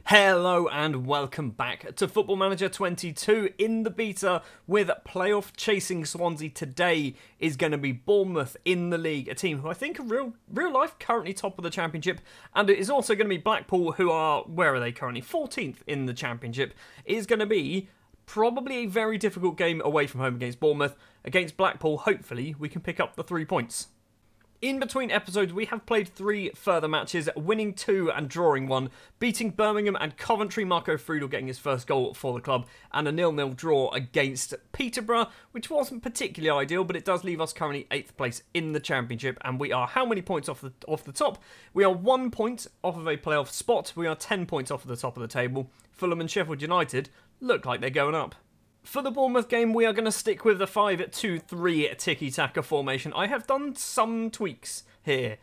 Hello and welcome back to Football Manager 22 in the beta with playoff chasing Swansea. Today is going to be Bournemouth in the league, a team who I think are real life currently top of the championship, and it is also going to be Blackpool, who are, where are they currently, 14th in the championship. It is going to be probably a very difficult game away from home against Bournemouth. Against Blackpool, hopefully we can pick up the 3 points. In between episodes, we have played 3 further matches, winning 2 and drawing 1, beating Birmingham and Coventry, Marco Friedel getting his first goal for the club, and a 0-0 draw against Peterborough, which wasn't particularly ideal, but it does leave us currently 8th place in the Championship, and we are how many points off the top? We are 1 point off of a playoff spot, we are 10 points off of the top of the table. Fulham and Sheffield United look like they're going up. For the Bournemouth game, we are going to stick with the 5-2-3 tiki-taka formation. I have done some tweaks here,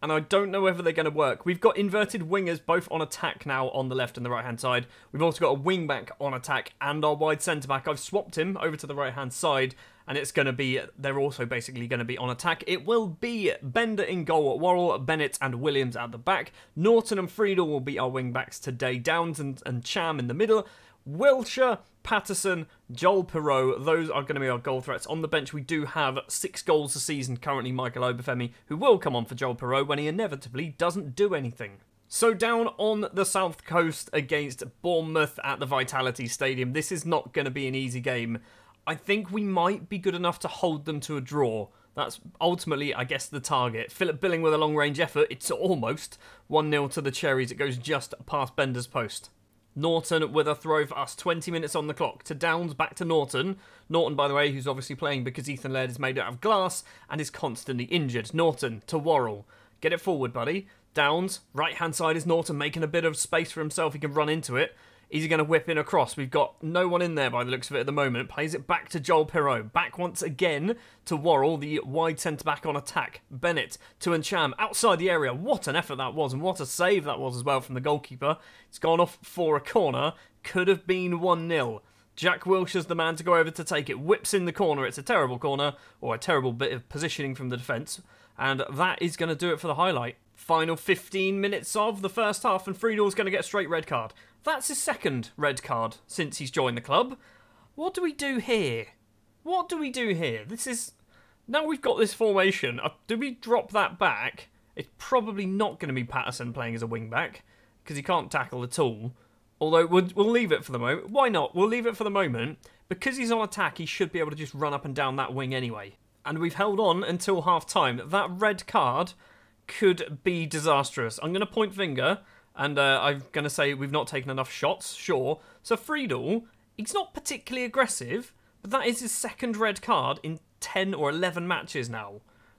and I don't know whether they're going to work. We've got inverted wingers both on attack now on the left and the right-hand side. We've also got a wing-back on attack and our wide centre-back. I've swapped him over to the right-hand side, and it's going to be, they're also basically going to be on attack. It will be Bender in goal, Worrell, Bennett and Williams at the back. Norton and Friedel will be our wing-backs today. Downs and Cham in the middle. Wilshere, Patterson, Joel Perreault, those are going to be our goal threats. On the bench, we do have 6 goals a season, currently Michael Obafemi, who will come on for Joel Perreault when he inevitably doesn't do anything. So down on the south coast against Bournemouth at the Vitality Stadium, this is not going to be an easy game. I think we might be good enough to hold them to a draw. That's ultimately, I guess, the target. Philip Billing with a long-range effort. It's almost 1-0 to the Cherries. It goes just past Bender's post. Norton with a throw for us, 20 minutes on the clock. To Downs, back to Norton. Norton, by the way, who's obviously playing because Ethan Laird is made out of glass and is constantly injured. Norton to Worrell. Get it forward, buddy. Downs, right-hand side is Norton, making a bit of space for himself. He can run into it. Is he going to whip in across? We've got no one in there by the looks of it at the moment. Plays it back to Joel Perreault. Back once again to Worrell, the wide centre-back on attack. Bennett to Ncham, outside the area. What an effort that was, and what a save that was as well from the goalkeeper. It's gone off for a corner. Could have been 1-0. Jack Wilshere's the man to go over to take it. Whips in the corner. It's a terrible corner, or a terrible bit of positioning from the defence. And that is going to do it for the highlight. Final 15 minutes of the first half, and Friedel's going to get a straight red card. That's his second red card since he's joined the club. What do we do here? What do we do here? This is... Now we've got this formation, do we drop that back? It's probably not going to be Patterson playing as a wing-back, because he can't tackle at all. Although, we'll leave it for the moment. Why not? We'll leave it for the moment. Because he's on attack, he should be able to just run up and down that wing anyway. And we've held on until half-time. That red card could be disastrous. I'm going to point finger, and I'm going to say we've not taken enough shots, sure. So Friedel, he's not particularly aggressive, but that is his second red card in 10 or 11 matches now.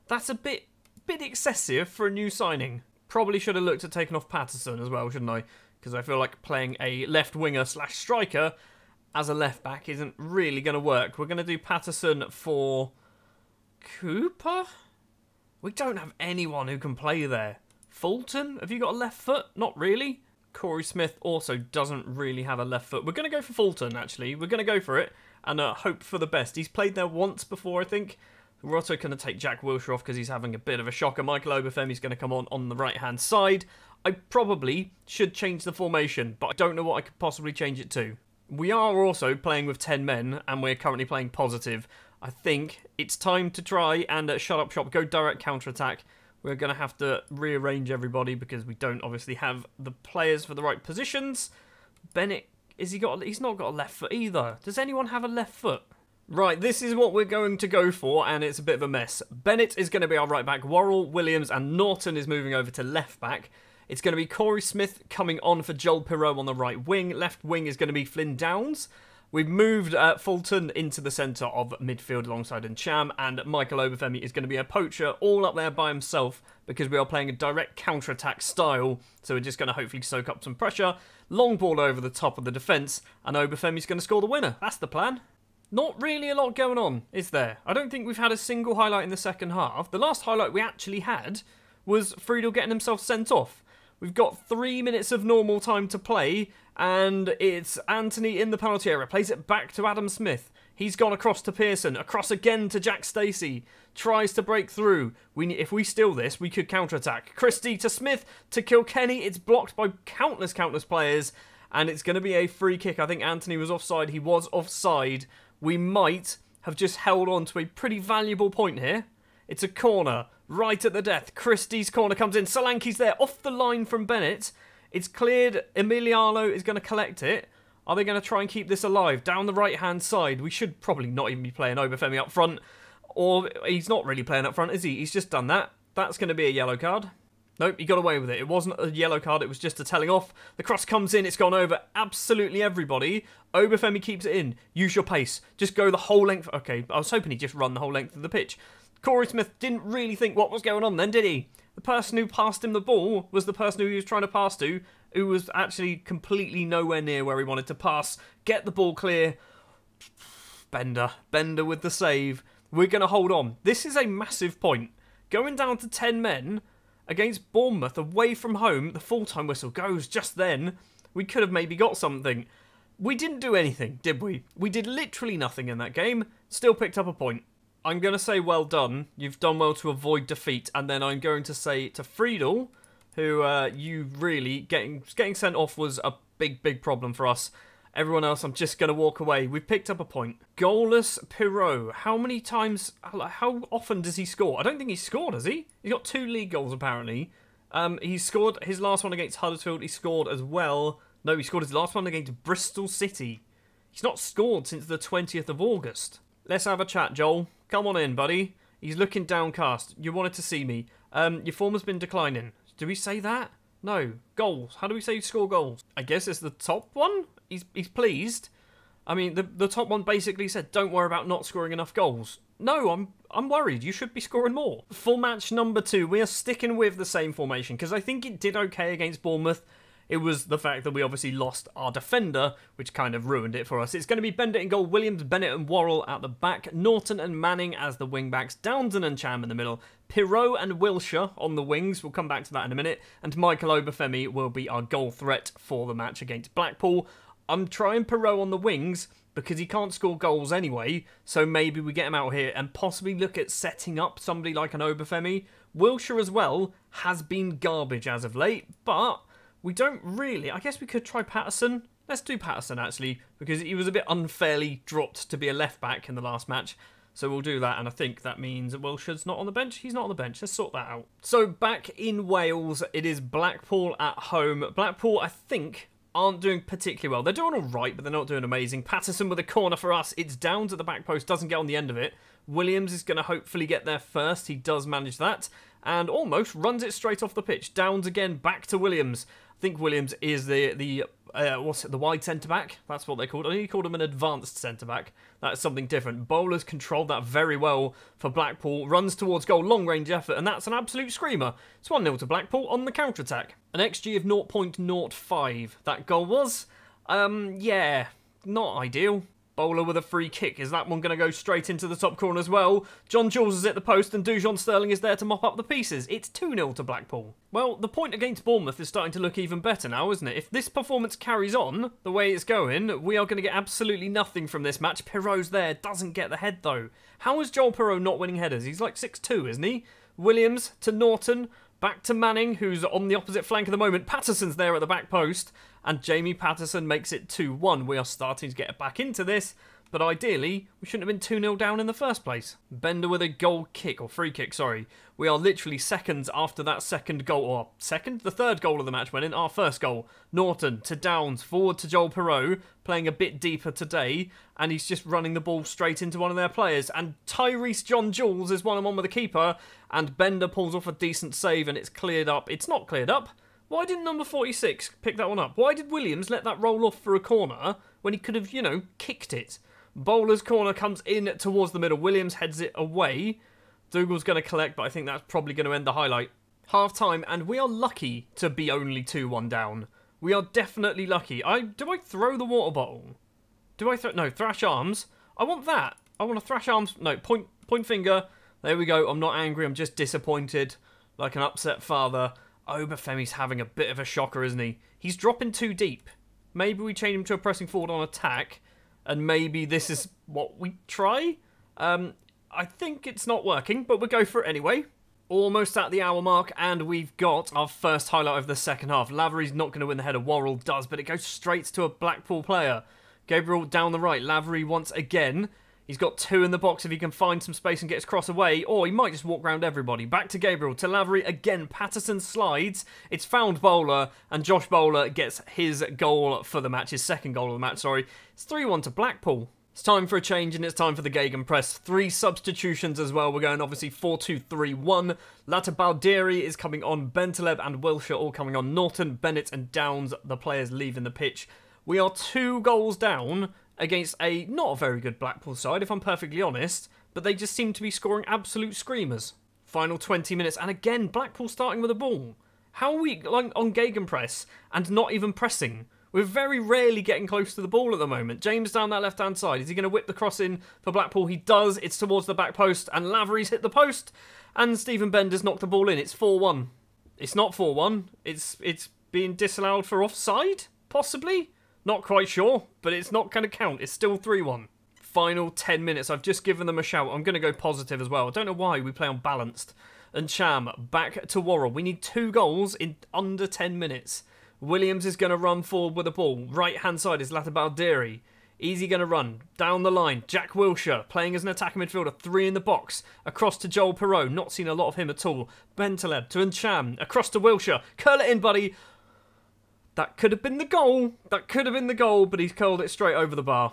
That's a bit excessive for a new signing. Probably should have looked at taking off Patterson as well, shouldn't I? Because I feel like playing a left winger / striker as a left back isn't really going to work. We're going to do Patterson for Cooper? We don't have anyone who can play there. Fulton? Have you got a left foot? Not really. Corey Smith also doesn't really have a left foot. We're going to go for Fulton, actually. We're going to go for it and hope for the best. He's played there once before, I think. We're also going to take Jack Wilshere off because he's having a bit of a shocker. Michael Obafemi's going to come on the right-hand side. I probably should change the formation, but I don't know what I could possibly change it to. We are also playing with 10 men, and we're currently playing positive. I think it's time to try and shut up shop, go direct counter-attack. We're going to have to rearrange everybody because we don't obviously have the players for the right positions. Bennett, he's not got a left foot either. Does anyone have a left foot? Right, this is what we're going to go for, and it's a bit of a mess. Bennett is going to be our right back. Worrell, Williams and Norton is moving over to left back. It's going to be Corey Smith coming on for Joel Perreault on the right wing. Left wing is going to be Flynn Downs. We've moved Fulton into the centre of midfield alongside Ncham, and Michael Obafemi is going to be a poacher all up there by himself because we are playing a direct counter-attack style, so we're just going to hopefully soak up some pressure. Long ball over the top of the defence, and Obafemi's going to score the winner. That's the plan. Not really a lot going on, is there? I don't think we've had a single highlight in the second half. The last highlight we actually had was Friedel getting himself sent off. We've got 3 minutes of normal time to play, and it's Anthony in the penalty area. Plays it back to Adam Smith. He's gone across to Pearson. Across again to Jack Stacey. Tries to break through. If we steal this, we could counter-attack. Christie to Smith to Kilkenny. It's blocked by countless players. and it's going to be a free kick. I think Anthony was offside. He was offside. We might have just held on to a pretty valuable point here. It's a corner, right at the death. Christie's corner comes in. Solanke's there, off the line from Bennett. It's cleared. Emiliano is going to collect it. Are they going to try and keep this alive? Down the right-hand side. We should probably not even be playing Obafemi up front. Or he's not really playing up front, is he? He's just done that. That's going to be a yellow card. Nope, he got away with it. It wasn't a yellow card, it was just a telling off. The cross comes in, it's gone over absolutely everybody. Obafemi keeps it in. Use your pace. Just go the whole length. Okay, I was hoping he'd just run the whole length of the pitch. Corey Smith didn't really think what was going on then, did he? The person who passed him the ball was the person who he was trying to pass to, who was actually completely nowhere near where he wanted to pass. Get the ball clear. Bender with the save. We're going to hold on. This is a massive point. Going down to 10 men against Bournemouth away from home, the full-time whistle goes just then. We could have maybe got something. We didn't do anything, did we? We did literally nothing in that game. Still picked up a point. I'm going to say well done. You've done well to avoid defeat. And then I'm going to say to Friedel, who you really getting sent off was a big problem for us. Everyone else, I'm just going to walk away. We've picked up a point. Goalless Pirot. How many times, how often does he score? I don't think he's scored, has he? He's got 2 league goals, apparently. He's scored his last one against Huddersfield. He scored as well. No, he scored his last one against Bristol City. He's not scored since the 20th of August. Let's have a chat, Joel. Come on in, buddy. He's looking downcast. You wanted to see me. Your form has been declining. Do we say that? No. Goals. How do we say you score goals? I guess it's the top one? He's pleased. I mean, the top one basically said, don't worry about not scoring enough goals. No, I'm worried. You should be scoring more. For match number 2, we are sticking with the same formation because I think it did okay against Bournemouth. It was the fact that we obviously lost our defender, which kind of ruined it for us. It's going to be Bender in goal, Williams, Bennett and Worrell at the back, Norton and Manning as the wing-backs, Downsden and Cham in the middle, Pirot and Wilshire on the wings. We'll come back to that in a minute. And Michael Obafemi will be our goal threat for the match against Blackpool. I'm trying Pirot on the wings because he can't score goals anyway, so maybe we get him out here and possibly look at setting up somebody like an Obafemi. Wilshire as well has been garbage as of late, but we don't really. I guess we could try Patterson. Let's do Patterson, actually, because he was a bit unfairly dropped to be a left-back in the last match. So we'll do that, and I think that means that Wilshire's not on the bench. He's not on the bench. Let's sort that out. So back in Wales, it is Blackpool at home. Blackpool, I think, aren't doing particularly well. They're doing all right, but they're not doing amazing. Patterson with a corner for us. It's down to the back post. Doesn't get on the end of it. Williams is going to hopefully get there first. He does manage that. And almost runs it straight off the pitch. Downs again, back to Williams. I think Williams is the wide centre-back? That's what they called it. I think he called him an advanced centre-back. That's something different. Bowler's controlled that very well for Blackpool. Runs towards goal, long-range effort, and that's an absolute screamer. It's 1-0 to Blackpool on the counter-attack. An XG of 0.05. That goal was, yeah, not ideal. Bowler with a free kick. Is that one going to go straight into the top corner as well? John Jules is at the post and Dujon Sterling is there to mop up the pieces. It's 2-0 to Blackpool. Well, the point against Bournemouth is starting to look even better now, isn't it? If this performance carries on the way it's going, we are going to get absolutely nothing from this match. Pirot's there, doesn't get the head though. How is Joel Pirot not winning headers? He's like 6'2", isn't he? Williams to Norton. Back to Manning, who's on the opposite flank at the moment. Patterson's there at the back post. And Jamie Patterson makes it 2-1. We are starting to get back into this. But ideally, we shouldn't have been 2-0 down in the first place. Bender with a goal kick, or free kick, sorry. We are literally seconds after that second goal, or second? The third goal of the match went in, our first goal. Norton to Downs, forward to Joel Pirot, playing a bit deeper today, and he's just running the ball straight into one of their players. And Tyrese John Jules is 1-on-1 with the keeper, and Bender pulls off a decent save, and it's cleared up. It's not cleared up. Why didn't number 46 pick that one up? Why did Williams let that roll off for a corner when he could have, you know, kicked it? Bowler's corner comes in towards the middle. Williams heads it away. Dougal's going to collect, but I think that's probably going to end the highlight. Half-time, and we are lucky to be only 2-1 down. We are definitely lucky. Do I throw the water bottle? Do I throw... No, thrash arms. I want that. I want to thrash arms. No, point finger. There we go. I'm not angry. I'm just disappointed. Like an upset father. Obafemi's having a bit of a shocker, isn't he? He's dropping too deep. Maybe we change him to a pressing forward on attack. And maybe this is what we try? I think it's not working, but we'll go for it anyway. Almost at the hour mark, and we've got our first highlight of the second half. Lavery's not going to win the header. Worrell does, but it goes straight to a Blackpool player. Gabriel down the right. Lavery once again. He's got 2 in the box if he can find some space and get his cross away, or he might just walk round everybody. Back to Gabriel, to Lavery again. Patterson slides. It's found Bowler, and Josh Bowler gets his goal for the match, his second goal of the match, sorry. It's 3-1 to Blackpool. It's time for a change, and it's time for the Gegenpress. 3 substitutions as well. We're going obviously 4-2-3-1. Latabalderi is coming on. Bentaleb and Wilshire all coming on. Norton, Bennett and Downs, the players leaving the pitch. We are 2 goals down against a not a very good Blackpool side, if I'm perfectly honest. But they just seem to be scoring absolute screamers. Final 20 minutes, and again, Blackpool starting with the ball. How are we on Gegenpress and not even pressing? We're very rarely getting close to the ball at the moment. James down that left-hand side. Is he going to whip the cross in for Blackpool? He does. It's towards the back post. And Lavery's hit the post. And Stephen Bender's knocked the ball in. It's 4-1. It's not 4-1. It's being disallowed for offside? Possibly? Not quite sure. But it's not going to count. It's still 3-1. Final 10 minutes. I've just given them a shout. I'm going to go positive as well. I don't know why we play on balanced. And Cham back to Worrell. We need 2 goals in under 10 minutes. Williams is going to run forward with the ball. Right-hand side is Latabalderi. Easy going to run. Down the line, Jack Wilshire playing as an attacking midfielder. 3 in the box. Across to Joel Perreault. Not seen a lot of him at all. Bentaleb to Ncham. Across to Wilshire. Curl it in, buddy. That could have been the goal. That could have been the goal, but he's curled it straight over the bar.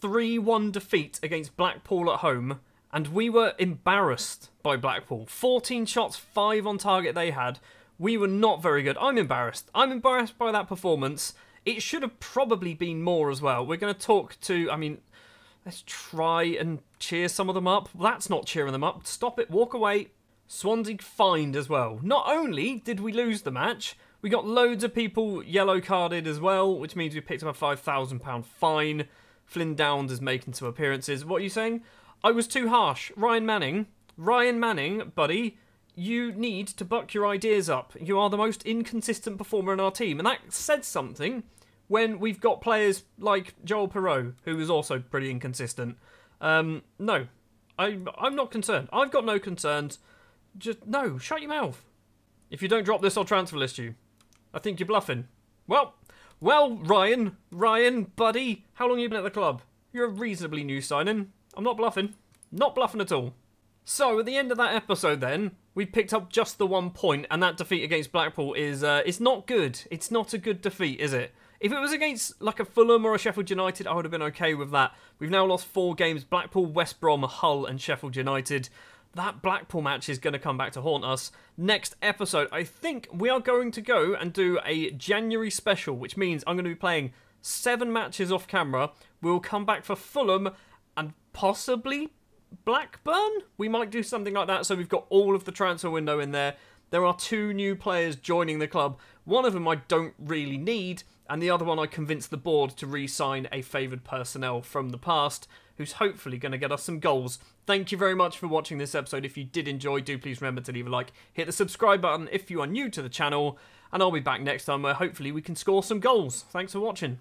3-1 defeat against Blackpool at home. And we were embarrassed by Blackpool. 14 shots, 5 on target they had. We were not very good. I'm embarrassed. I'm embarrassed by that performance. It should have probably been more as well. We're going to talk to... let's try and cheer some of them up. That's not cheering them up. Stop it. Walk away. Swansea fined as well. Not only did we lose the match, we got loads of people yellow carded as well, which means we picked up a £5,000 fine. Flynn Downs is making some appearances. What are you saying? I was too harsh. Ryan Manning, buddy... You need to buck your ideas up. You are the most inconsistent performer in our team. And that said something when we've got players like Joel Perreault, who is also pretty inconsistent. No, I'm not concerned. I've got no concerns. Just, no, shut your mouth. If you don't drop this, I'll transfer list you. I think you're bluffing. Well, Ryan, buddy, how long have you been at the club? You're a reasonably new signing. I'm not bluffing. Not bluffing at all. So, at the end of that episode then, we picked up just the 1 point, and that defeat against Blackpool is, it's not good. It's not a good defeat, is it? If it was against, like, a Fulham or a Sheffield United, I would have been okay with that. We've now lost 4 games, Blackpool, West Brom, Hull, and Sheffield United. That Blackpool match is going to come back to haunt us. Next episode, I think we are going to go and do a January special, which means I'm going to be playing 7 matches off camera. We'll come back for Fulham, and possibly... Blackburn? We might do something like that, so we've got all of the transfer window in there. There are 2 new players joining the club. One of them I don't really need, and the other one I convinced the board to re-sign a favoured personnel from the past, who's hopefully going to get us some goals. Thank you very much for watching this episode. If you did enjoy, do please remember to leave a like. Hit the subscribe button if you are new to the channel, and I'll be back next time where hopefully we can score some goals. Thanks for watching.